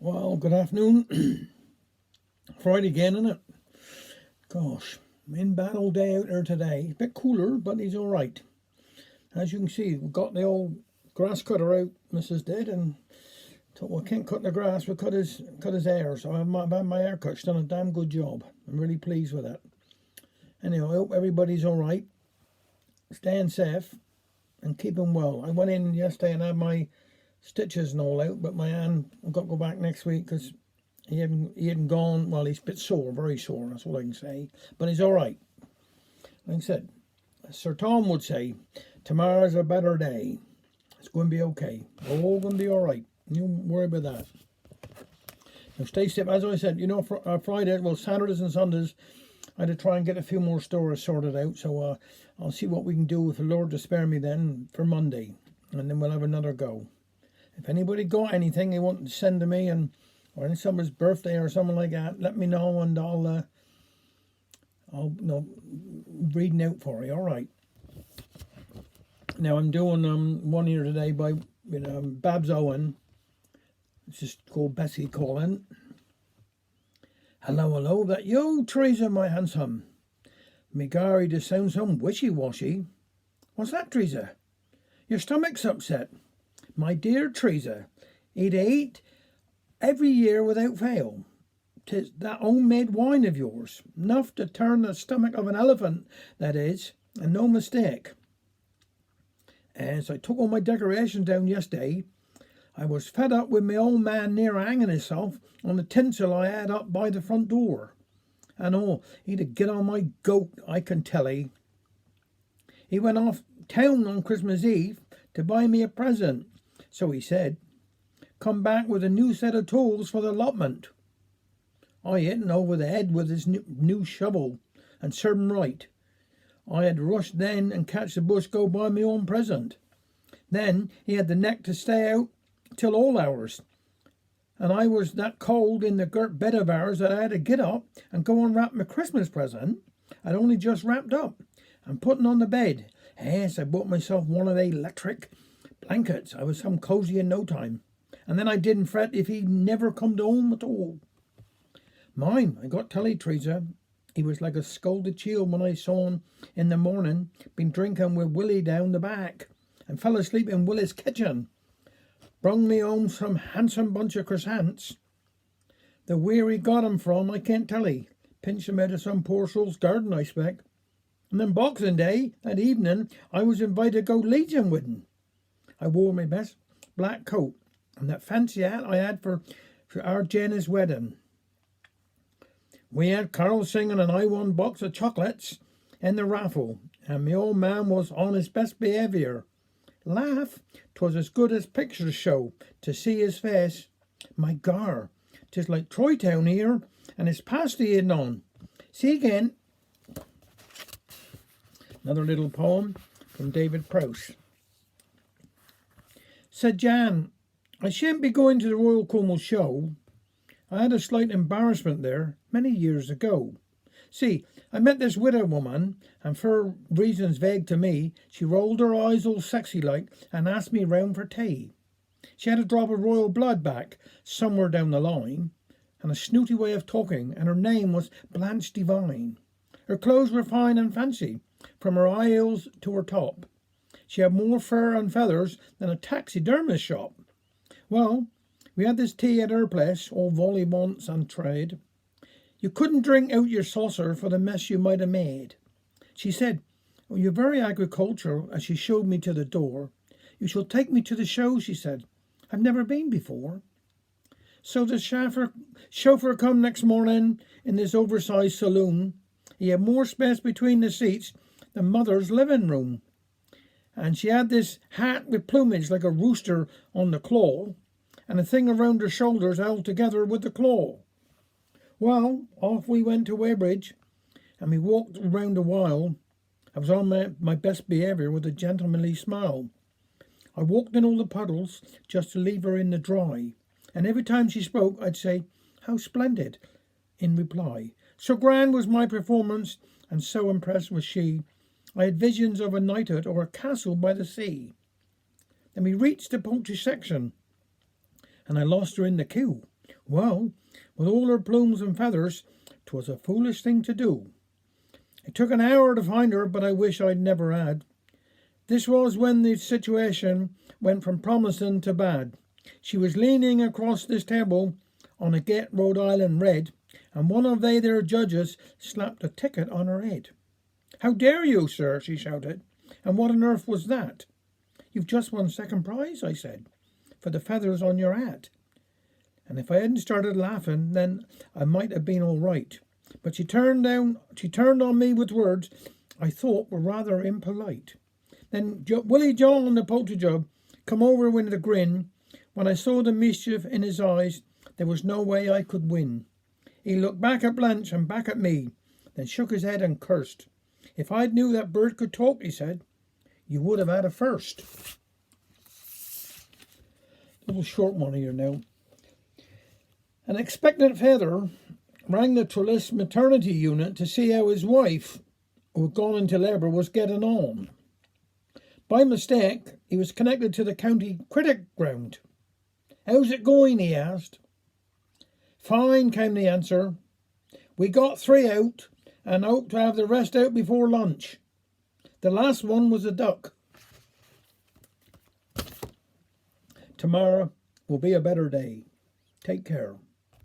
Well, good afternoon. Friday again, isn't it? Gosh, I'm in bad all day out there today. A bit cooler, but he's all right. As you can see, we've got the old grass cutter out, Mrs. did, and thought, well, can't cut the grass, we'll cut his hair. So I've had my hair cut. She's done a damn good job. I'm really pleased with that. Anyway, I hope everybody's all right. Staying safe and keeping well. I went in yesterday and had my stitches and all out, but my hand, I've got to go back next week because he hadn't gone. Well, he's a bit sore, very sore, that's all I can say, but he's all right. Like I said, Sir Tom would say, tomorrow's a better day. It's going to be okay. All going to be all right. You don't worry about that. Now stay safe. As I said, for Friday, well, Saturdays and Sundays, I had to try and get a few more stores sorted out, so I'll see what we can do with the Lord to spare me then for Monday, and then we'll have another go. If anybody got anything they want to send to me, or any someone's birthday or something like that, let me know and I'll reading out for you. All right. Now I'm doing one here today by Babs Owen. It's just called Bessie calling. Hello, that you, Teresa, my handsome. Me Gary just sounds some wishy-washy. What's that, Teresa? Your stomach's upset. My dear Teresa, it ate every year without fail. 'Tis that homemade wine of yours, enough to turn the stomach of an elephant, that is, and no mistake. As I took all my decorations down yesterday, I was fed up with my old man near hanging himself on the tinsel I had up by the front door. And he'd get on my goat, I can tell 'ee. He went off town on Christmas Eve to buy me a present. So he said, come back with a new set of tools for the allotment. I hit him over the head with his new shovel and served him right. I had rushed then and catch the bus go buy my own present. Then he had the neck to stay out till all hours. And I was that cold in the girt bed of ours that I had to get up and go and wrap my Christmas present. I'd only just wrapped up and putting on the bed. Yes, I bought myself one of the electric blankets. I was some cosy in no time. And then I didn't fret if he'd never come home at all. Mind, I got telly, Teresa. He was like a scolded child when I saw him in the morning, been drinking with Willie down the back, and fell asleep in Willie's kitchen. Brung me home some handsome bunch of croissants. The where he got 'em from, I can't tell 'ee. Pinched 'em out of some poor soul's garden, I expect. And then Boxing Day, that evening, I was invited to go Legion with him. I wore my best black coat and that fancy hat I had for our Jenna's wedding. We had Carol singing and I won a box of chocolates in the raffle, and my old man was on his best behaviour. Laugh, 'twas as good as pictures show to see his face. My gar, 'tis like Troytown here, and it's past the evening on. See again. Another little poem from David Prowse. Said Jan, I shan't be going to the Royal Como show. I had a slight embarrassment there many years ago. See, I met this widow woman, and for reasons vague to me, she rolled her eyes all sexy like and asked me round for tea. She had a drop of royal blood back somewhere down the line, and a snooty way of talking, and her name was Blanche Devine. Her clothes were fine and fancy, from her high heels to her top. She had more fur and feathers than a taxidermist shop. Well, we had this tea at her place, all volleybonts and trade. You couldn't drink out your saucer for the mess you might have made. She said, oh, you're very agricultural, as she showed me to the door. You shall take me to the show, she said. I've never been before. So the chauffeur come next morning in this oversized saloon. He had more space between the seats than mother's living room. And she had this hat with plumage like a rooster on the claw, and a thing around her shoulders held together with the claw. Well, off we went to Weybridge, and we walked around a while. I was on my best behaviour with a gentlemanly smile. I walked in all the puddles just to leave her in the dry, and every time she spoke I'd say, how splendid, in reply. So grand was my performance, and so impressed was she, I had visions of a knighthood or a castle by the sea. Then we reached the poultry section, and I lost her in the queue. Well, with all her plumes and feathers, 'twas a foolish thing to do. It took an hour to find her, but I wish I'd never had. This was when the situation went from promising to bad. She was leaning across this table on a Get Rhode Island red, and one of they their judges slapped a ticket on her head. "How dare you, sir?" she shouted. "And what on earth was that?" "You've just won second prize," I said, "for the feathers on your hat." And if I hadn't started laughing, then I might have been all right. But she turned on me with words I thought were rather impolite. Then Willie John, the poultry job, come over with a grin. When I saw the mischief in his eyes, there was no way I could win. He looked back at Blanche and back at me, then shook his head and cursed. "If I'd knew that bird could talk," he said, "you would have had a first." A little short one here now. An expectant father rang the Trellis maternity unit to see how his wife, who had gone into labour, was getting on. By mistake, he was connected to the county cricket ground. "How's it going?" he asked. "Fine," came the answer. "We got 3 out and hope to have the rest out before lunch. The last one was a duck. Tomorrow will be a better day. Take care."